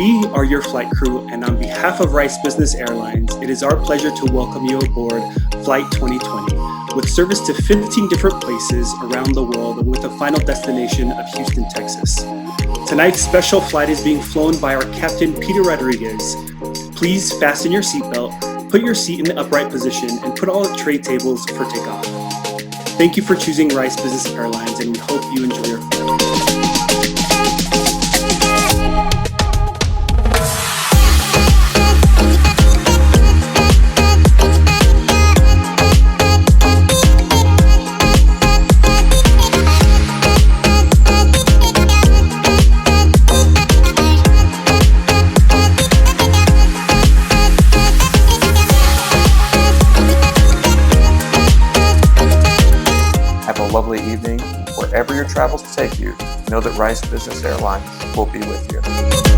We are your flight crew, and on behalf of Rice Business Airlines, it is our pleasure to welcome you aboard Flight 2020, with service to 15 different places around the world with a final destination of Houston, Texas. Tonight's special flight is being flown by our Captain Peter Rodriguez. Please fasten your seatbelt, put your seat in the upright position, and put all the tray tables for takeoff. Thank you for choosing Rice Business Airlines, and we hope you enjoy your flight. Lovely evening. Wherever your travels take you, know that Rice Business Airlines will be with you.